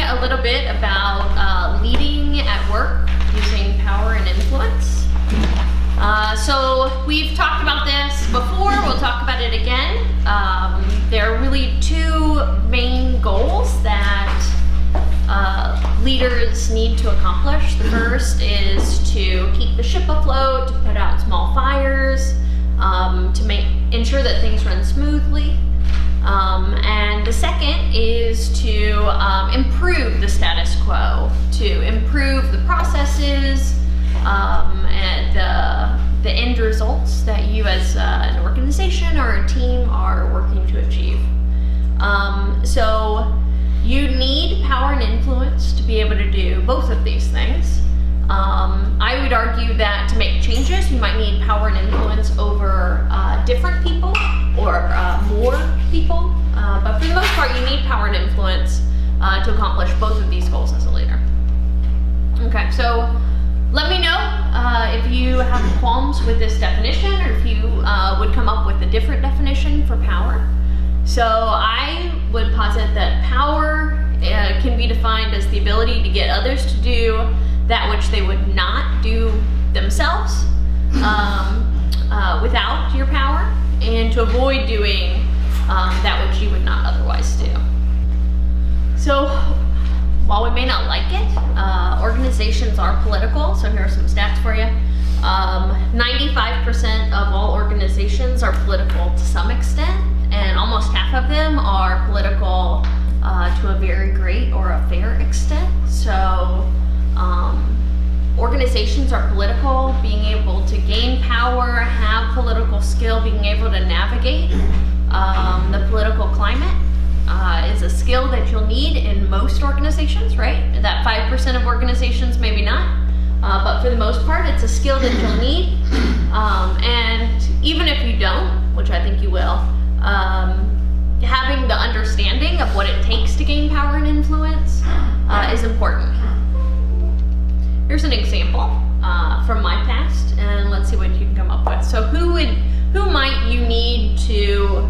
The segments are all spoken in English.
a little bit about leading at work using power and influence. So we've talked about this before, we'll talk about it again. There are really two main goals that leaders need to accomplish. The first is to keep the ship afloat, to put out small fires, to ensure that things run smoothly. And the second is to improve the status quo, to improve the processes and the end results that you as an organization or a team are working to achieve. So you need power and influence to be able to do both of these things. I would argue that to make changes, you might need power and influence over different people or more people. But for the most part, you need power and influence to accomplish both of these goals as a leader. Okay, so let me know if you have qualms with this definition or if you would come up with a different definition for power. So I would posit that power can be defined as the ability to get others to do that which they would not do themselves without your power, and to avoid doing that which you would not otherwise do. So while we may not like it, organizations are political. So here are some stats for you. 95% of all organizations are political to some extent, and almost half of them are political to a very great or a fair extent. So organizations are political. Being able to gain power, have political skill, being able to navigate the political climate is a skill that you'll need in most organizations, right? That 5% of organizations, maybe not. But for the most part, it's a skill that you'll need. And even if you don't, which I think you will, having the understanding of what it takes to gain power and influence is important. Here's an example from my past, and let's see what you can come up with. So who might you need to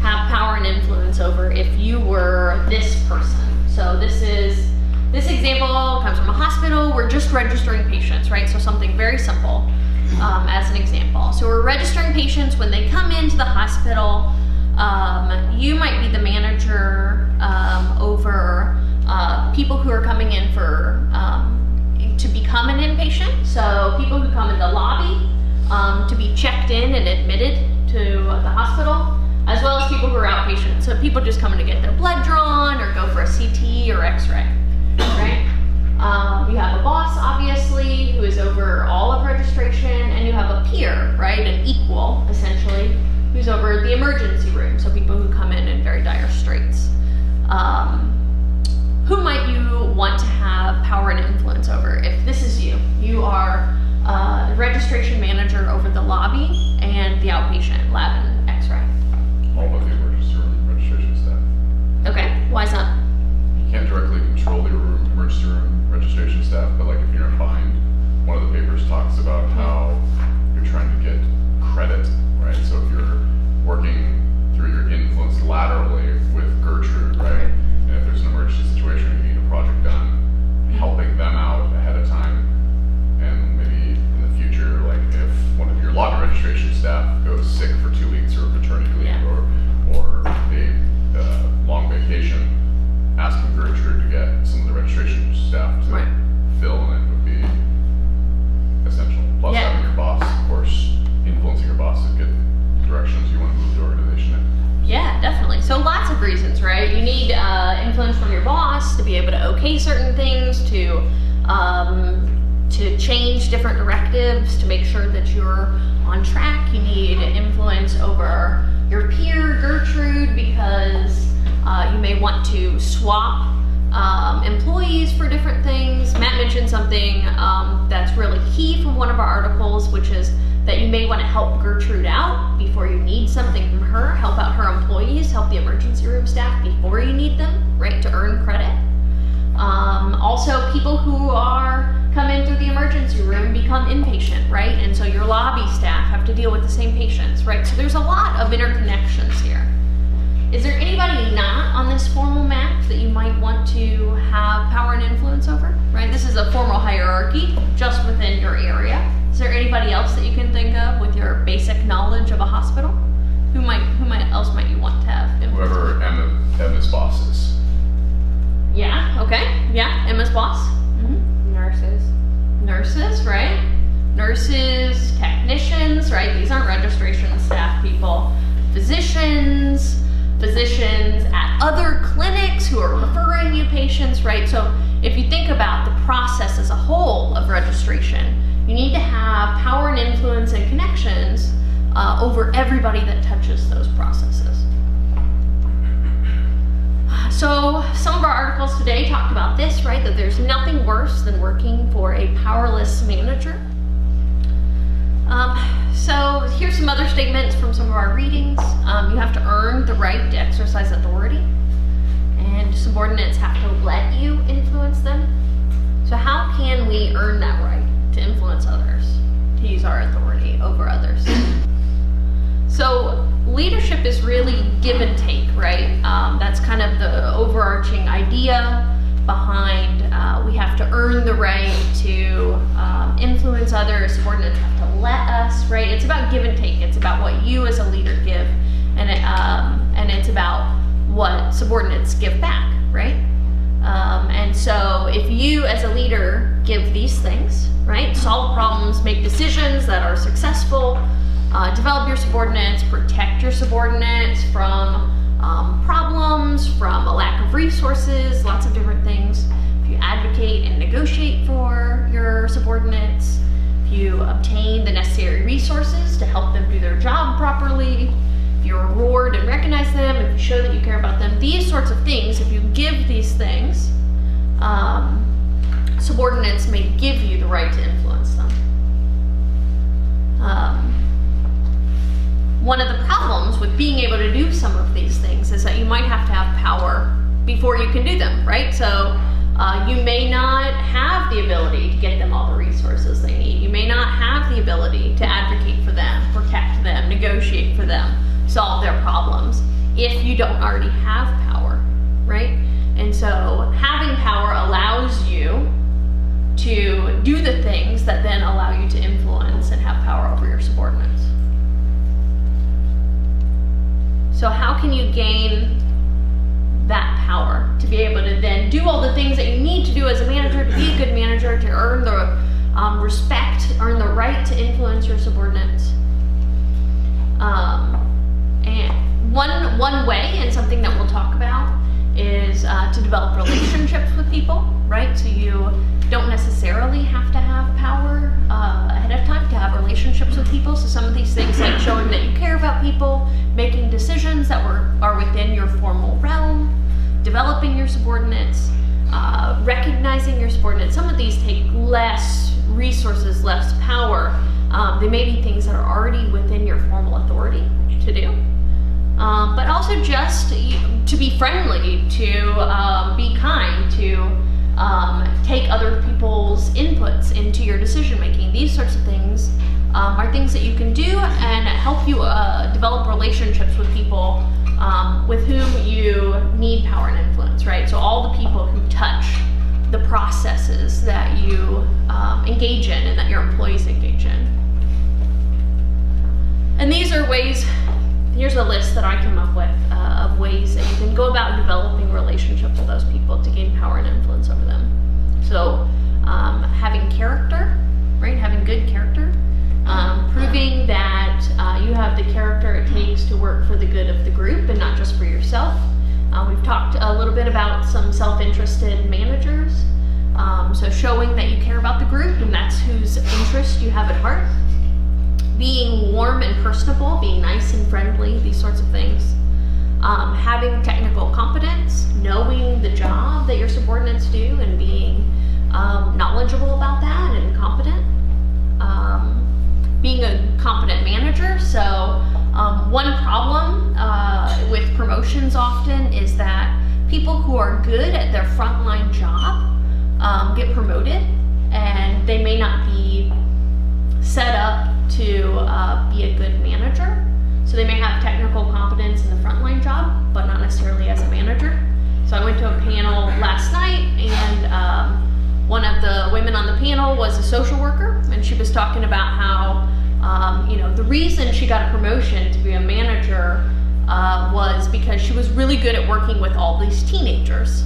have power and influence over if you were this person? So this example comes from a hospital. We're just registering patients, right? So something very simple as an example. So we're registering patients when they come into the hospital. You might be the manager over people who are coming in for to become an inpatient. So people who come in the lobby to be checked in and admitted to the hospital, as well as people who are outpatient. So people just coming to get their blood drawn or go for a CT or X-ray, right? You have a boss, obviously, who is over all of registration, and you have a peer, right, an equal, essentially, who's over the emergency room, so people who come in very dire straits. Who might you want to have power and influence over? If this is you, you are the registration manager over the lobby and the outpatient lab and X-ray. All of the emergency room registration staff. Okay, why is that? You can't directly control the emergency room registration staff, but like if you're in a bind, one of the papers talks about how you're trying to get credit, right? So if you're working through your influence laterally with Gertrude, right? And if there's an emergency situation, you need a project done, helping them out ahead of time. And maybe in the future, like if one of your lobby registration staff goes sick for 2 weeks or paternity leave or a long vacation, asking Gertrude to get some of the registration staff to fill in it would be essential. Plus having your boss, of course, influencing your boss to get directions you want to move the organization in. Yeah, definitely. So lots of reasons, right? You need influence from your boss to be able to okay certain things, to change different directives, to make sure that you're on track. You need influence over your peer, Gertrude, because you may want to swap employees for different things. Matt mentioned something that's really key from one of our articles, which is that you may want to help Gertrude out before you need something from her, help out her employees, help the emergency room staff before you need them, right, to earn credit. Also, people who come in through the emergency room become inpatient, right? And so your lobby staff have to deal with the same patients, right? So there's a lot of interconnections here. Is there anybody not on this formal map that you might want to have power and influence over, right? This is a formal hierarchy just within your area. Is there anybody else that you can think of with your basic knowledge of a hospital? Who else might you want to have influence? Whoever Emma's boss is. Yeah, okay. Yeah, Emma's boss. Mm-hmm. Nurses, right? Nurses, technicians, right? These aren't registration staff people. Physicians at other clinics who are referring you patients, right? So if you think about the process as a whole of registration, you need to have power and influence and connections over everybody that touches those processes. So some of our articles today talked about this, right? That there's nothing worse than working for a powerless manager. So here's some other statements from some of our readings. You have to earn the right to exercise authority, and subordinates have to let you influence them. So how can we earn that right to influence others, to use our authority over others? So leadership is really give and take, right? That's kind of the overarching idea behind we have to earn the right to influence others. Subordinates have to let us, right? It's about give and take. It's about what you as a leader give, and it's about what subordinates give back, right? And so if you as a leader give these things, right? Solve problems, make decisions that are successful, develop your subordinates, protect your subordinates from problems, from a lack of resources, lots of different things. If you advocate and negotiate for your subordinates, if you obtain the necessary resources to help them do their job properly, if you reward and recognize them, if you show that you care about them, these sorts of things, if you give these things, subordinates may give you the right to influence them. One of the problems with being able to do some of these things is that you might have to have power before you can do them, right? So you may not have the ability to get them all the resources they need. You may not have the ability to advocate for them, protect them, negotiate for them, solve their problems if you don't already have power, right? And so having power allows you to do the things that then allow you to influence and have power over your subordinates. So how can you gain that power to be able to then do all the things that you need to do as a manager, to be a good manager, to earn the respect, earn the right to influence your subordinates? And one way, and something that we'll talk about, is to develop relationships with people, right? So you don't necessarily have to have power ahead of time to have relationships with people. So some of these things, like showing that you care about people, making decisions that are within your formal realm, developing your subordinates, recognizing your subordinates. Some of these take less resources, less power. They may be things that are already within your formal authority to do. But also just to be friendly, to be kind, to take other people's inputs into your decision making. These sorts of things are things that you can do and help you develop relationships with people with whom you need power and influence, right? So all the people who touch the processes that you engage in and that your employees engage in. And these are ways, here's a list that I came up with of ways that you can go about developing relationships with those people to gain power and influence over them. So having character, right? Having good character. Proving that you have the character it takes to work for the good of the group and not just for yourself. We've talked a little bit about some self-interested managers. So showing that you care about the group and that's whose interest you have at heart. Being warm and personable, being nice and friendly, these sorts of things. Having technical competence, knowing the job that your subordinates do and being knowledgeable about that and competent. Being a competent manager. So one problem with promotions often is that people who are good at their frontline job get promoted and they may not be set up to be a good manager. So they may have technical competence in the frontline job, but not necessarily as a manager. went to a panel last night, and one of the women on the panel was a social worker, and she was talking about how, the reason she got a promotion to be a manager was because she was really good at working with all these teenagers.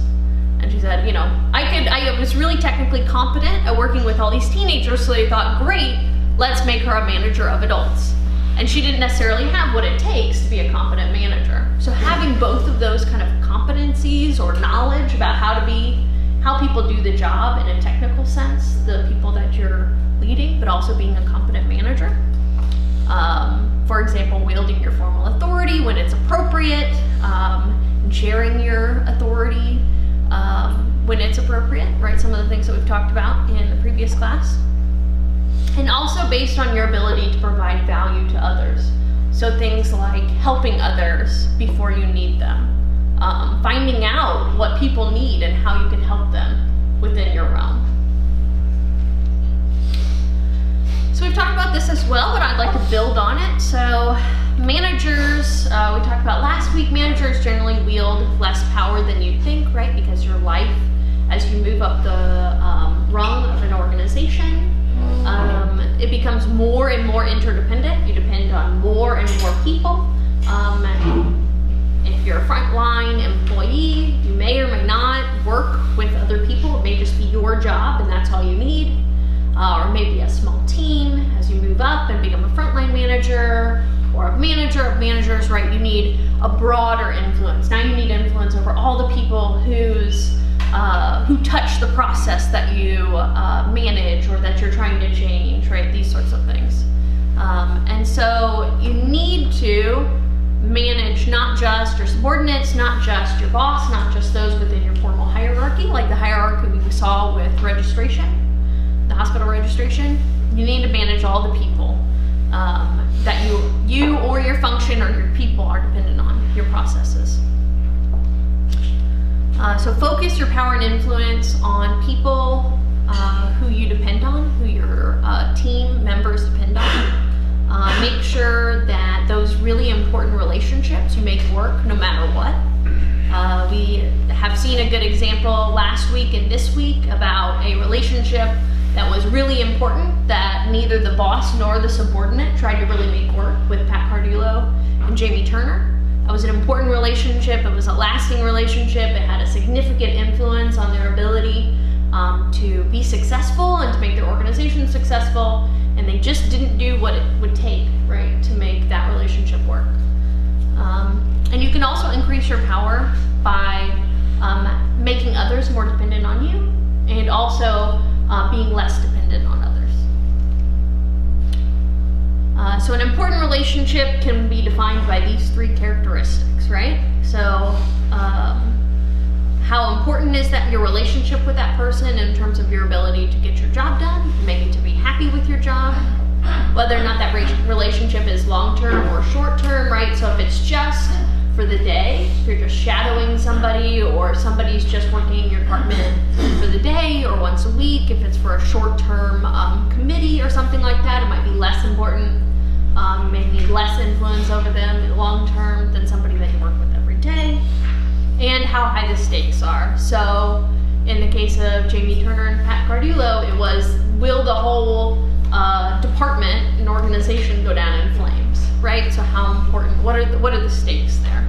And she said, I was really technically competent at working with all these teenagers, so they thought, great, let's make her a manager of adults. And she didn't necessarily have what it takes to be a competent manager. So having both of those kind of competencies or knowledge about how people do the job in a technical sense, the people that you're leading, but also being a competent manager. For example, wielding your formal authority when it's appropriate, sharing your authority when it's appropriate, right? Some of the things that we've talked about in the previous class. And also based on your ability to provide value to others. So things like helping others before you need them, finding out what people need and how you can help them within your realm. So we've talked about this as well, but I'd like to build on it. So managers, we talked about last week, managers generally wield less power than you'd think, right? Because your life, as you move up the rung of an organization, it becomes more and more interdependent. You depend on more and more people. If you're a frontline employee, you may or may not work with other people. It may just be your job and that's all you need. Or maybe a small team as you move up and become a frontline manager or a manager of managers, right? You need a broader influence. Now you need influence over all the people who touch the process that you manage or that you're trying to change, right? These sorts of things. And so you need to manage not just your subordinates, not just your boss, not just those within your formal hierarchy, like the hierarchy we saw with registration, the hospital registration. You need to manage all the people that you or your function or your people are dependent on, your processes. So focus your power and influence on people who you depend on, who your team members depend on. Make sure that those really important relationships you make work no matter what. We have seen a good example last week and this week about a relationship that was really important that neither the boss nor the subordinate tried to really make work with Pat Cardullo and Jamie Turner. It was an important relationship. It was a lasting relationship. It had a significant influence on their ability to be successful and to make their organization successful. And they just didn't do what it would take, right, to make that relationship work. And you can also increase your power by making others more dependent on you and also being less dependent on others. So an important relationship can be defined by these three characteristics, right? So how important is that your relationship with that person in terms of your ability to get your job done, maybe to be happy with your job, whether or not that relationship is long-term or short-term, right? So if it's just for the day, if you're just shadowing somebody or somebody's just working in your department for the day or once a week, if it's for a short-term committee or something like that, it might be less important. You may need less influence over them long-term than somebody that you work with every day. And how high the stakes are. So in the case of Jamie Turner and Pat Cardullo, it was, will the whole department and organization go down in flames, right? So how important, what are the stakes there?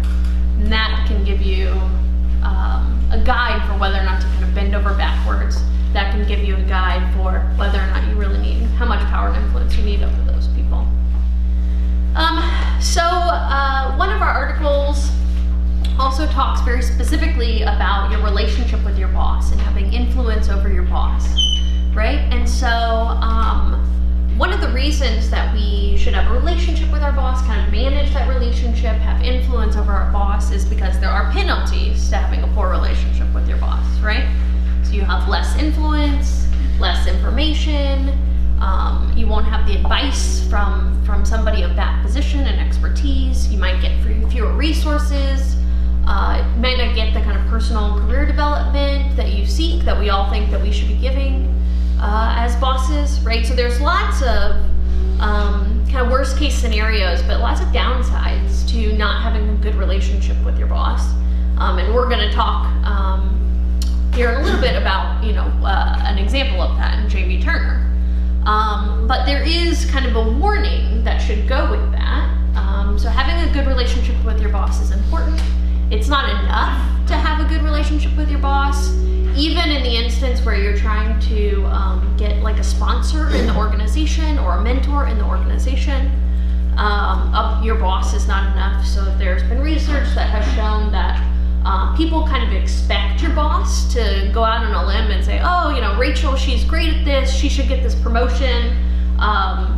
And that can give you a guide for whether or not to kind of bend over backwards. That can give you a guide for whether or not you really need, how much power and influence you need over those people. One of our articles also talks very specifically about your relationship with your boss and having influence over your boss, right? And so one of the reasons that we should have a relationship with our boss, kind of manage that relationship, have influence over our boss, is because there are penalties to having a poor relationship with your boss, right? So you have less influence, less information, you won't have the advice from somebody of that position and expertise, you might get fewer resources, might not get the kind of personal career development that you seek, that we all think that we should be giving as bosses, right? So there's lots of kind of worst case scenarios, but lots of downsides to not having a good relationship with your boss. And we're going to talk here in a little bit about, an example of that in J.B. Turner. But there is kind of a warning that should go with that. So having a good relationship with your boss is important. It's not enough to have a good relationship with your boss. Even in the instance where you're trying to get like a sponsor in the organization or a mentor in the organization, your boss is not enough. So there's been research that has shown that people kind of expect your boss to go out on a limb and say, oh, Rachel, she's great at this, she should get this promotion.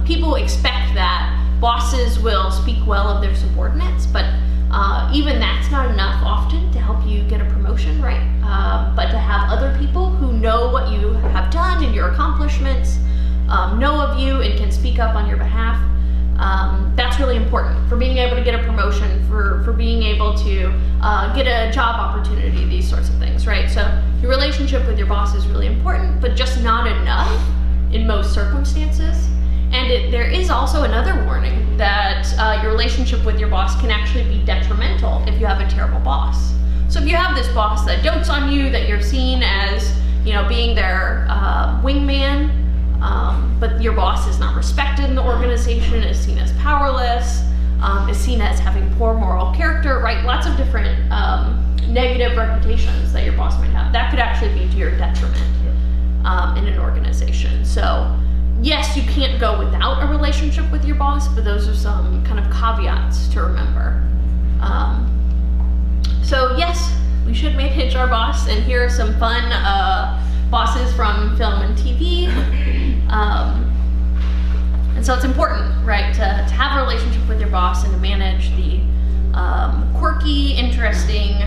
People expect that bosses will speak well of their subordinates, but even that's not enough often to help you get a promotion, right? But to have other people who know what you have done and your accomplishments, know of you and can speak up on your behalf, that's really important for being able to get a promotion, for being able to get a job opportunity, these sorts of things, right? So your relationship with your boss is really important, but just not enough in most circumstances. And there is also another warning that your relationship with your boss can actually be detrimental if you have a terrible boss. So if you have this boss that dotes on you, that you're seen as, being their wingman, but your boss is not respected in the organization, is seen as powerless, is seen as having poor moral character, right? Lots of different negative reputations that your boss might have. That could actually be to your detriment in an organization. So yes, you can't go without a relationship with your boss, but those are some kind of caveats to remember. So yes, we should manage our boss, and here are some fun bosses from film and TV. And so it's important, right, to have a relationship with your boss and to manage the quirky, interesting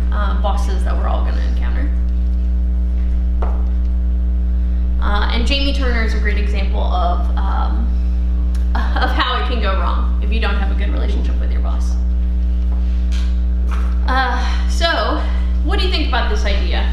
bosses that we're all going to encounter. And Jamie Turner is a great example of how it can go wrong if you don't have a good relationship with your boss. So, what do you think about this idea?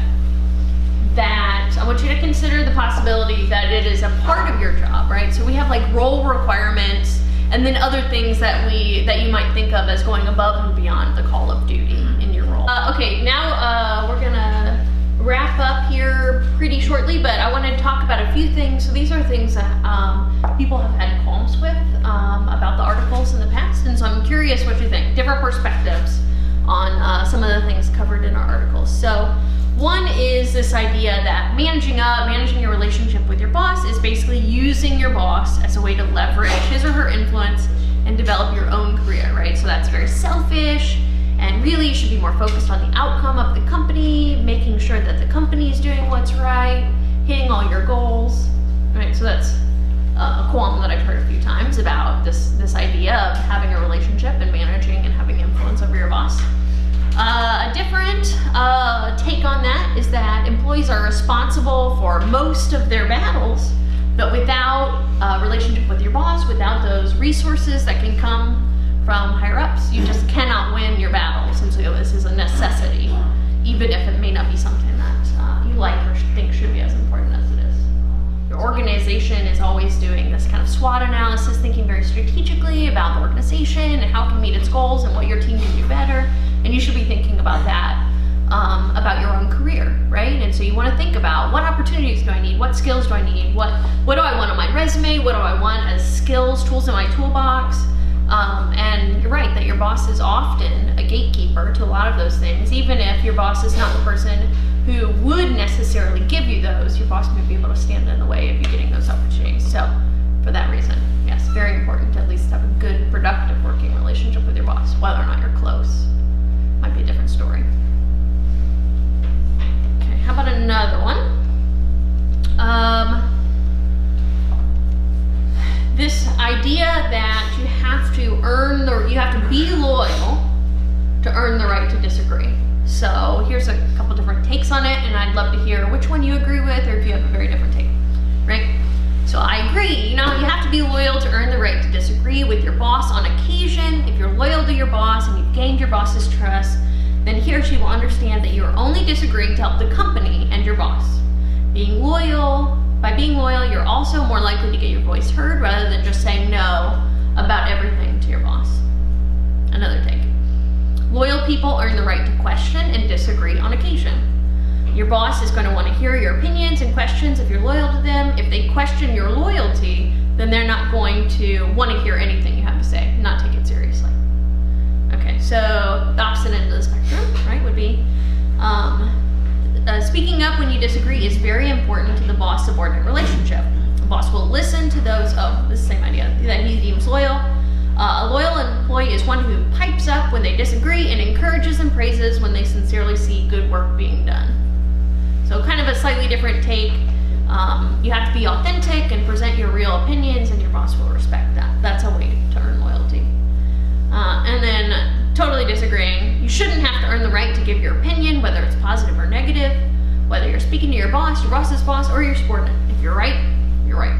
That I want you to consider the possibility that it is a part of your job, right? So we have like role requirements and then other things that you might think of as going above and beyond the call of duty in your role. Okay, now we're gonna wrap up here pretty shortly, but I want to talk about a few things. So these are things that people have had qualms with about the articles in the past, and so I'm curious what you think. Different perspectives on some of the things covered in our articles. So one is this idea that managing your relationship with your boss is basically using your boss as a way to leverage his or her influence and develop your own career, right? So that's very selfish, and really you should be more focused on the outcome of the company, making sure that the company is doing what's right, hitting all your goals, right? So that's a qualm that I've heard a few times about this idea of having a relationship and managing and having influence over your boss. A different take on that is that employees are responsible for most of their battles, but without a relationship with your boss, without those resources that can come from higher ups, you just cannot win your battles. And so this is a necessity, even if it may not be something that you like or think should be as important as it is. Your organization is always doing this kind of SWOT analysis, thinking very strategically about the organization and how it can meet its goals and what your team can do better. And you should be thinking about that, about your own career, right? And so you want to think about, what opportunities do I need? What skills do I need? What do I want on my resume? What do I want as skills, tools in my toolbox? And you're right that your boss is often a gatekeeper to a lot of those things. Even if your boss is not the person who would necessarily give you those, your boss may be able to stand in the way of you getting those opportunities. So for that reason, yes, very important to at least have a good, productive working relationship with your boss, whether or not you're close. Might be a different story. Okay, how about another one? This idea that you have to be loyal to earn the right to disagree. So here's a couple different takes on it, and I'd love to hear which one you agree with, or if you have a very different take, right? So I agree, you have to be loyal to earn the right to disagree with your boss on occasion. If you're loyal to your boss and you've gained your boss's trust, then he or she will understand that you're only disagreeing to help the company and your boss. By being loyal, you're also more likely to get your voice heard rather than just saying no about everything to your boss. Another take. Loyal people earn the right to question and disagree on occasion. Your boss is going to want to hear your opinions and questions if you're loyal to them. If they question your loyalty, then they're not going to want to hear anything you have to say, not take it seriously. Okay, so the opposite end of the spectrum, right, would be speaking up when you disagree is very important to the boss-subordinate relationship. The boss will listen to those, this is the same idea, that he deems loyal. A loyal employee is one who pipes up when they disagree and encourages and praises when they sincerely see good work being done. So kind of a slightly different take. You have to be authentic and present your real opinions, and your boss will respect that. That's a way to earn loyalty. And then totally disagreeing. You shouldn't have to earn the right to give your opinion, whether it's positive or negative, whether you're speaking to your boss's boss, or your subordinate. If you're right, you're right.